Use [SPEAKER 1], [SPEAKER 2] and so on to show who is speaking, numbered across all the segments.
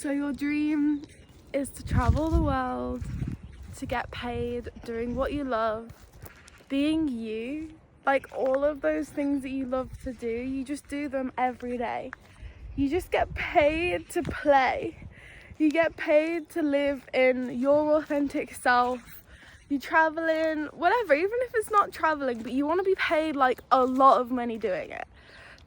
[SPEAKER 1] So your dream is to travel the world, to get paid doing what you love, being you, like all of those things that you love to do, you just do them every day. You just get paid to play. You get paid to live in your authentic self. You travel in, whatever, even if it's not traveling, but you want to be paid like a lot of money doing it.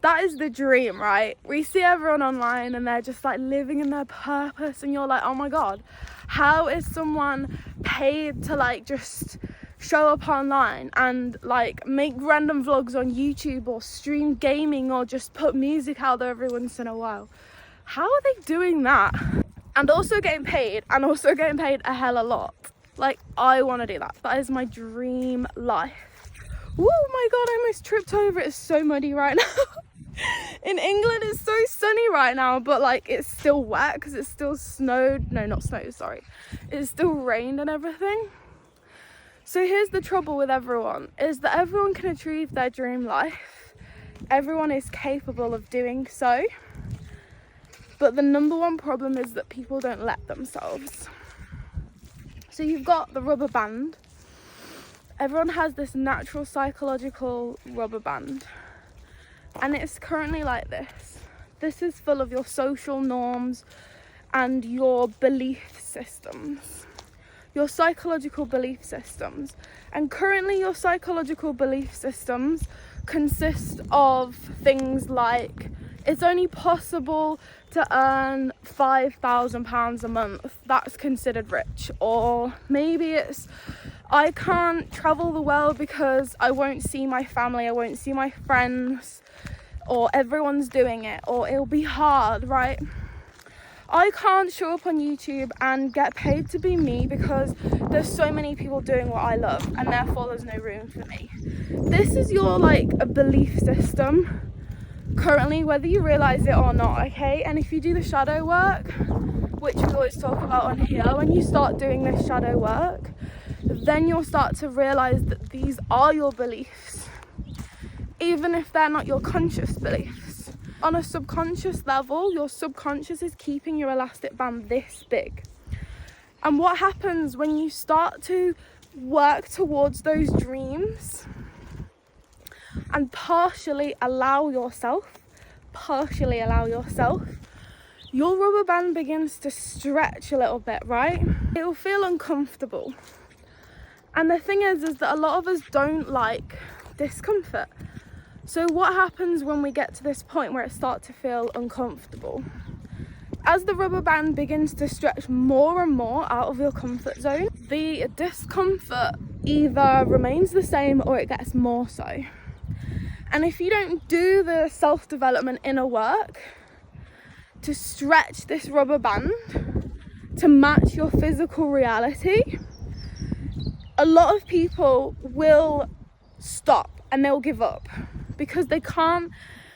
[SPEAKER 1] That is the dream, right? We see everyone online and they're just like living in their purpose, and you're like, oh my God, how is someone paid to like just show up online and like make random vlogs on YouTube or stream gaming or just put music out there every once in a while? How are they doing that? And also getting paid a hell a lot. Like, I want to do that. That is my dream life. Oh my God, I almost tripped over. It's so muddy right now. In England it's so sunny right now, but like it's still wet because it's still snowed. No, not snowed, sorry. It's still rained and everything. So here's the trouble with everyone, is that everyone can achieve their dream life. Everyone is capable of doing so. But the number one problem is that people don't let themselves. So you've got the rubber band. Everyone has this natural psychological rubber band. And it's currently like this. This is full of your social norms and your belief systems. Your psychological belief systems. And currently your psychological belief systems consist of things like, it's only possible to earn £5,000 a month. That's considered rich. Or maybe it's, I can't travel the world because I won't see my family, I won't see my friends, or everyone's doing it, or it'll be hard, right? I can't show up on YouTube and get paid to be me because there's so many people doing what I love, and therefore there's no room for me. This is your like a belief system currently, whether you realize it or not, okay? And if you do the shadow work, which we always talk about on here, when you start doing this shadow work, then you'll start to realize that these are your beliefs, even if they're not your conscious beliefs. On a subconscious level, your subconscious is keeping your elastic band this big. And what happens when you start to work towards those dreams and partially allow yourself, your rubber band begins to stretch a little bit, right? It will feel uncomfortable. And the thing is that a lot of us don't like discomfort. So what happens when we get to this point where it starts to feel uncomfortable? As the rubber band begins to stretch more and more out of your comfort zone, the discomfort either remains the same or it gets more so. And if you don't do the self-development inner work to stretch this rubber band to match your physical reality, a lot of people will stop and they'll give up because they can't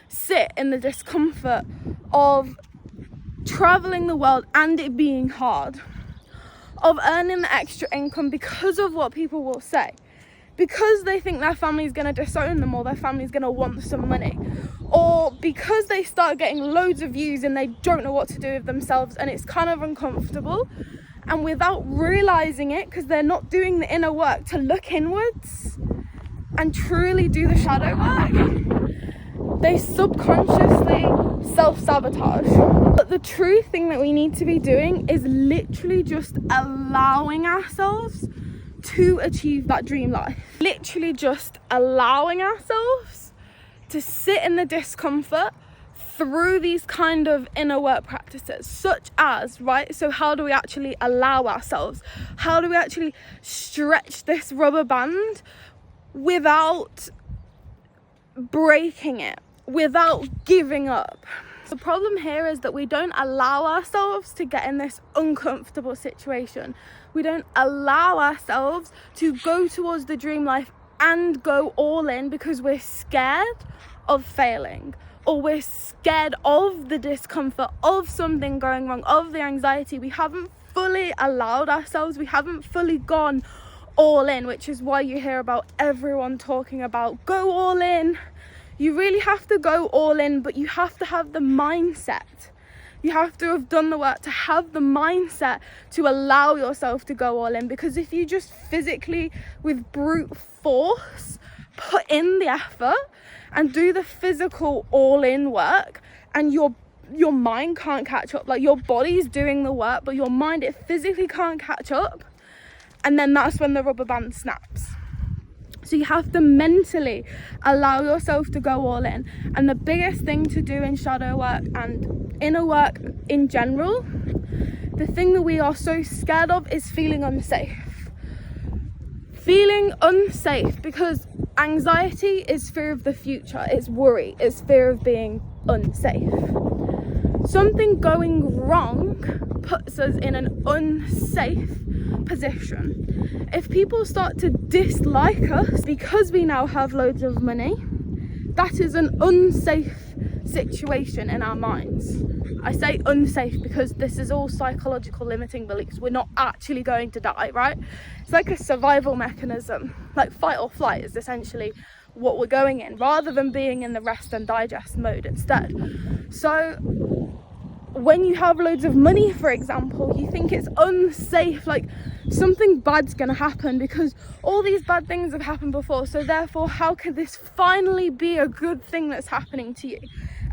[SPEAKER 1] sit in the discomfort of traveling the world and it being hard, of earning the extra income because of what people will say, because they think their family's going to disown them, or their family's going to want some money, or because they start getting loads of views and they don't know what to do with themselves and it's kind of uncomfortable. And without realizing it, because they're not doing the inner work to look inwards and truly do the shadow work, they subconsciously self-sabotage. But the true thing that we need to be doing is literally just allowing ourselves to achieve that dream life. Literally just allowing ourselves to sit in the discomfort through these kind of inner work practices, such as, right, so how do we actually allow ourselves? How do we actually stretch this rubber band without breaking it, without giving up? The problem here is that we don't allow ourselves to get in this uncomfortable situation. We don't allow ourselves to go towards the dream life and go all in because we're scared of failing, or we're scared of the discomfort, of something going wrong, of the anxiety. We haven't fully allowed ourselves, we haven't fully gone all in, which is why you hear about everyone talking about go all in. You really have to go all in, but you have to have the mindset You have to have done the work to have the mindset to allow yourself to go all in. Because if you just physically, with brute force, put in the effort and do the physical all in work, and your mind can't catch up, like your body's doing the work but your mind, it physically can't catch up, and then that's when the rubber band snaps. So you have to mentally allow yourself to go all in. And the biggest thing to do in shadow work and inner work in general, the thing that we are so scared of is feeling unsafe. Feeling unsafe, because anxiety is fear of the future, it's worry, it's fear of being unsafe. Something going wrong puts us in an unsafe position. If people start to dislike us because we now have loads of money, that is an unsafe situation in our minds. I say unsafe because this is all psychological limiting beliefs. We're not actually going to die, right? It's like a survival mechanism, like fight or flight is essentially what we're going in, rather than being in the rest and digest mode instead. So when you have loads of money, for example, you think it's unsafe, like something bad's gonna happen because all these bad things have happened before, so therefore how can this finally be a good thing that's happening to you?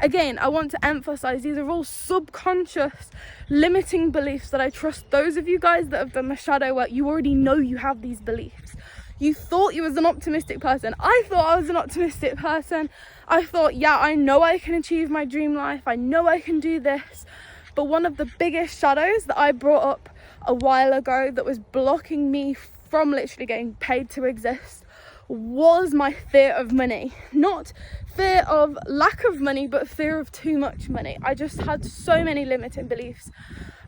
[SPEAKER 1] Again, I want to emphasize, these are all subconscious limiting beliefs that I trust those of you guys that have done the shadow work, you already know you have these beliefs. You thought you was an optimistic person. I thought I was an optimistic person. I thought, yeah, I know I can achieve my dream life. I know I can do this. But one of the biggest shadows that I brought up a while ago that was blocking me from literally getting paid to exist was my fear of money. Not fear of lack of money, but fear of too much money. I just had so many limiting beliefs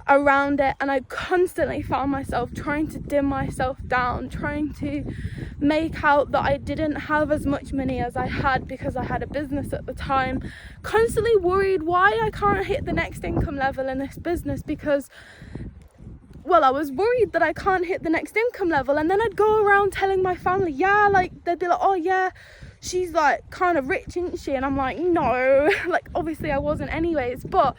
[SPEAKER 1] around it, and I constantly found myself trying to dim myself down, trying to make out that I didn't have as much money as I had because I had a business at the time, constantly worried why I can't hit the next income level in this business, because well, I was worried that I can't hit the next income level. And then I'd go around telling my family, yeah, like they'd be like, oh yeah, she's like kind of rich, isn't she? And I'm like, no, like obviously I wasn't anyways, but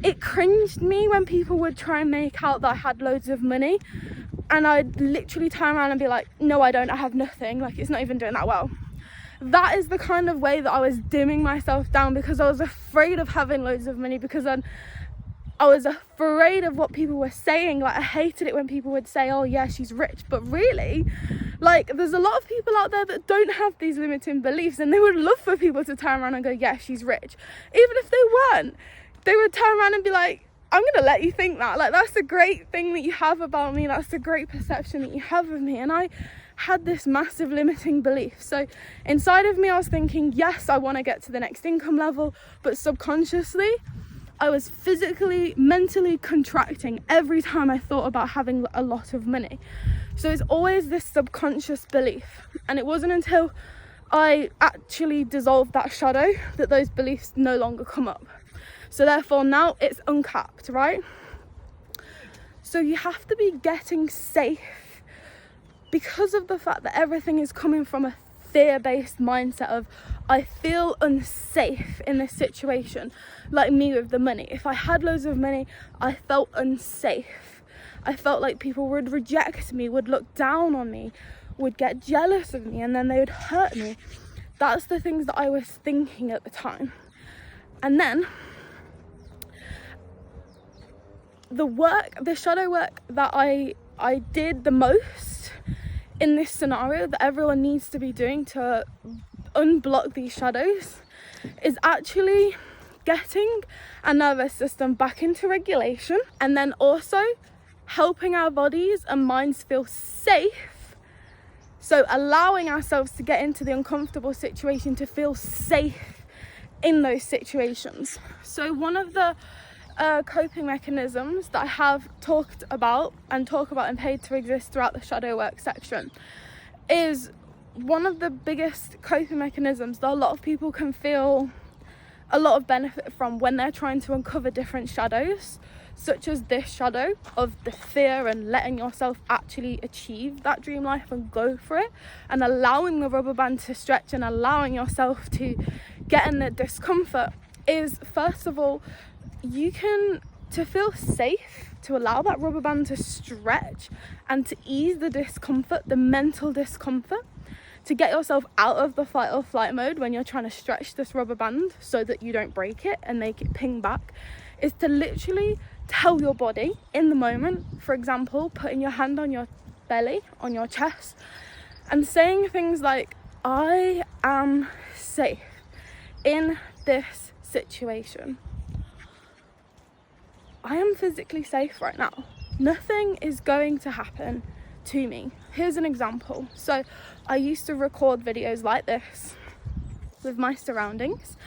[SPEAKER 1] it cringed me when people would try and make out that I had loads of money, and I'd literally turn around and be like, no, I don't, I have nothing, like it's not even doing that well. That is the kind of way that I was dimming myself down, because I was afraid of having loads of money, because I was afraid of what people were saying. Like I hated it when people would say, oh yeah, she's rich, but really, like there's a lot of people out there that don't have these limiting beliefs, and they would love for people to turn around and go, yeah, she's rich. Even if they weren't, they would turn around and be like, I'm gonna let you think that, like that's a great thing that you have about me, that's a great perception that you have of me. And I had this massive limiting belief. So inside of me I was thinking, yes, I want to get to the next income level, but subconsciously I was physically, mentally contracting every time I thought about having a lot of money. So it's always this subconscious belief, and it wasn't until I actually dissolved that shadow that those beliefs no longer come up. So therefore now it's uncapped, right? So you have to be getting safe because of the fact that everything is coming from a fear-based mindset of, I feel unsafe in this situation. Like me with the money, if I had loads of money, I felt unsafe. I felt like people would reject me, would look down on me, would get jealous of me, and then they would hurt me. That's the things that I was thinking at the time. And then the shadow work that I did the most in this scenario, that everyone needs to be doing to unblock these shadows, is actually getting our nervous system back into regulation, and then also helping our bodies and minds feel safe. So allowing ourselves to get into the uncomfortable situation, to feel safe in those situations. So one of the coping mechanisms that I have talked about and talk about in Paid to Exist throughout the shadow work section is one of the biggest coping mechanisms that a lot of people can feel a lot of benefit from when they're trying to uncover different shadows, such as this shadow of the fear and letting yourself actually achieve that dream life and go for it, and allowing the rubber band to stretch and allowing yourself to get in the discomfort, is first of all you can, to feel safe, to allow that rubber band to stretch and to ease the discomfort, the mental discomfort, to get yourself out of the fight or flight mode when you're trying to stretch this rubber band so that you don't break it and make it ping back, is to literally tell your body in the moment, for example, putting your hand on your belly, on your chest, and saying things like, I am safe in this situation. I am physically safe right now. Nothing is going to happen to me. Here's an example. So I used to record videos like this with my surroundings,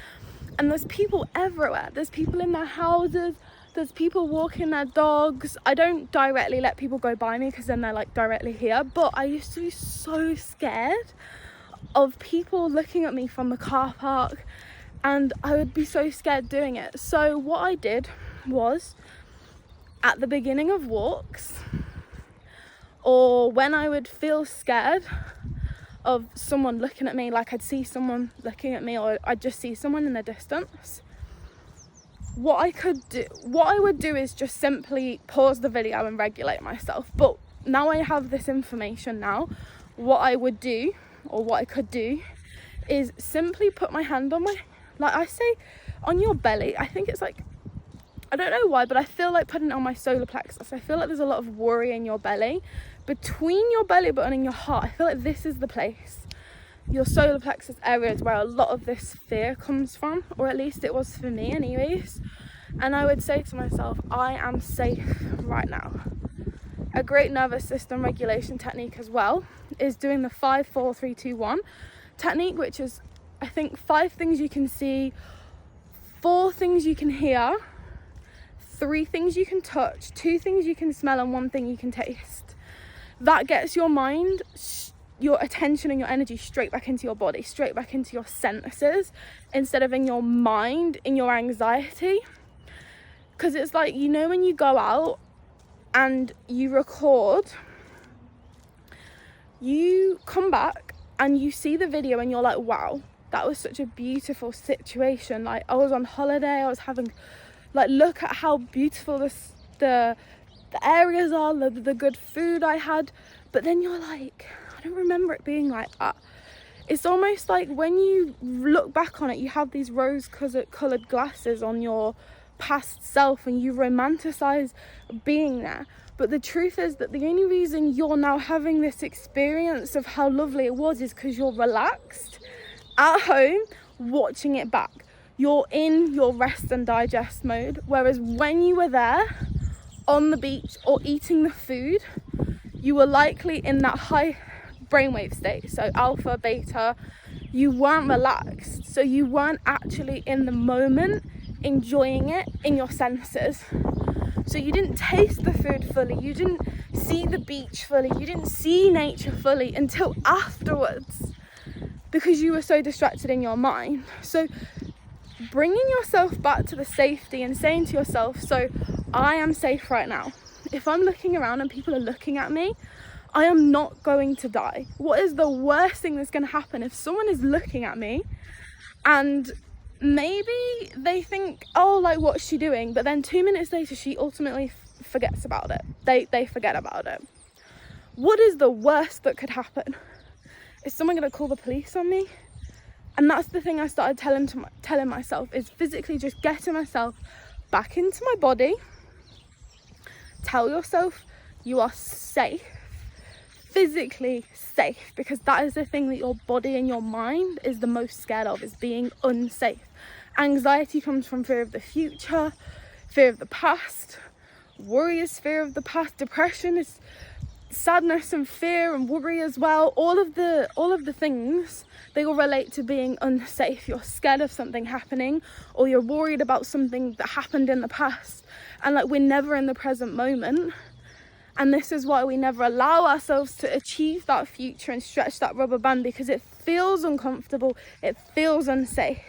[SPEAKER 1] and there's people everywhere. There's people in their houses, there's people walking their dogs. I don't directly let people go by me because then they're like directly here, but I used to be so scared of people looking at me from the car park, and I would be so scared doing it. So what I did was, at the beginning of walks, or when I would feel scared of someone looking at me, like I'd see someone looking at me, or I'd just see someone in the distance, what I would do is just simply pause the video and regulate myself. But now I have this information now, what I would do, or what I could do, is simply put my hand on my, like I say, on your belly. I think it's like, I don't know why, but I feel like putting it on my solar plexus. I feel like there's a lot of worry in your belly. Between your belly button and your heart, I feel like this is the place. Your solar plexus area is where a lot of this fear comes from, or at least it was for me anyways. And I would say to myself, I am safe right now. A great nervous system regulation technique as well is doing the 5, 4, 3, 2, 1 technique, which is, I think, 5 things you can see, 4 things you can hear, 3 things you can touch, 2 things you can smell, and 1 thing you can taste. That gets your mind, your attention and your energy straight back into your body, straight back into your senses, instead of in your mind, in your anxiety. Because it's like, you know, when you go out and you record, you come back and you see the video and you're like, wow, that was such a beautiful situation. Like, I was on holiday, I was having, like, look at how beautiful the areas are, the good food I had. But then you're like, I don't remember it being like that. It's almost like when you look back on it, you have these rose-coloured glasses on your past self and you romanticize being there. But the truth is that the only reason you're now having this experience of how lovely it was is because you're relaxed at home watching it back. You're in your rest and digest mode. Whereas when you were there on the beach or eating the food, you were likely in that high brainwave state, so alpha, beta. You weren't relaxed, so you weren't actually in the moment enjoying it in your senses. So you didn't taste the food fully, you didn't see the beach fully, you didn't see nature fully until afterwards, because you were so distracted in your mind. So bringing yourself back to the safety and saying to yourself, so I am safe right now. If I'm looking around and people are looking at me, I am not going to die. What is the worst thing that's going to happen if someone is looking at me and maybe they think, oh, like, what's she doing? But then 2 minutes later, she ultimately forgets about it. They forget about it. What is the worst that could happen? Is someone going to call the police on me? And that's the thing I started telling myself, is physically just getting myself back into my body. Tell yourself you are safe, physically safe, because that is the thing that your body and your mind is the most scared of, is being unsafe. Anxiety comes from fear of the future, fear of the past. Worry is fear of the past. Depression is sadness and fear and worry as well. All of the things, they all relate to being unsafe. You're scared of something happening, or you're worried about something that happened in the past. And like, we're never in the present moment. And this is why we never allow ourselves to achieve that future and stretch that rubber band, because it feels uncomfortable, it feels unsafe.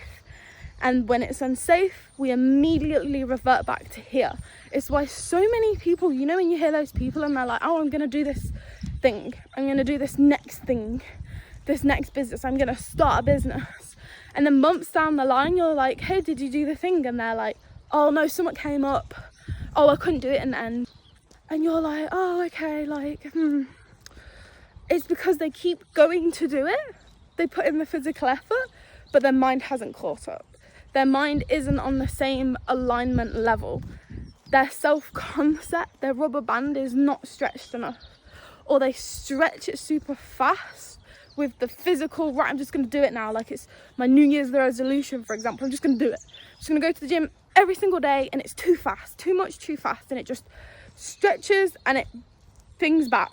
[SPEAKER 1] And when it's unsafe, we immediately revert back to here. It's why so many people, you know, when you hear those people and they're like, oh, I'm going to do this thing, I'm going to do this next thing, this next business, I'm going to start a business. And then months down the line, you're like, hey, did you do the thing? And they're like, oh no, something came up, oh I couldn't do it in the end, and you're like, oh okay, like it's because they keep going to do it. They put in the physical effort, but their mind hasn't caught up. Their mind isn't on the same alignment level. Their self-concept, their rubber band is not stretched enough, or they stretch it super fast with the physical, right, I'm just going to do it now, like it's my New Year's resolution, for example. I'm just going to do it. I'm just going to go to the gym every single day, and it's too fast, too much, too fast, and it just stretches and it things back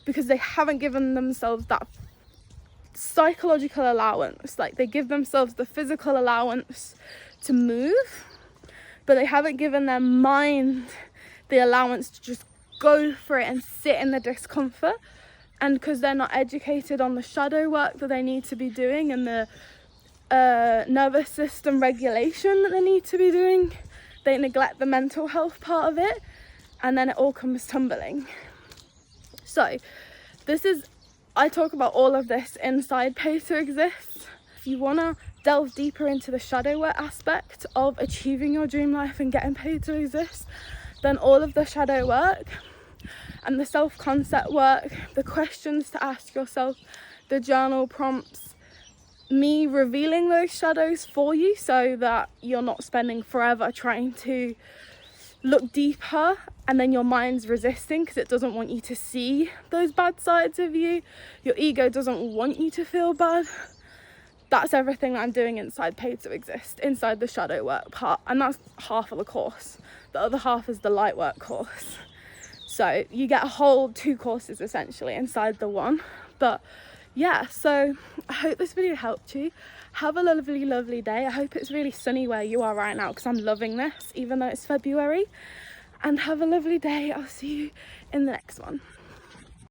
[SPEAKER 1] because they haven't given themselves that psychological allowance. Like, they give themselves the physical allowance to move, but they haven't given their mind the allowance to just go for it and sit in the discomfort. And because they're not educated on the shadow work that they need to be doing and the nervous system regulation that they need to be doing, they neglect the mental health part of it, and then it all comes tumbling. So I talk about all of this inside Pay to Exist. If you want to delve deeper into the shadow work aspect of achieving your dream life and getting paid to exist, then all of the shadow work and the self-concept work, the questions to ask yourself, the journal prompts, me revealing those shadows for you so that you're not spending forever trying to look deeper and then your mind's resisting because it doesn't want you to see those bad sides of you. Your ego doesn't want you to feel bad. That's everything that I'm doing inside Pay to Exist, inside the shadow work part, and that's half of the course. The other half is the light work course. So you get a whole 2 courses essentially inside the one. But yeah, so I hope this video helped you. Have a lovely, lovely day. I hope it's really sunny where you are right now because I'm loving this, even though it's February. And have a lovely day. I'll see you in the next one.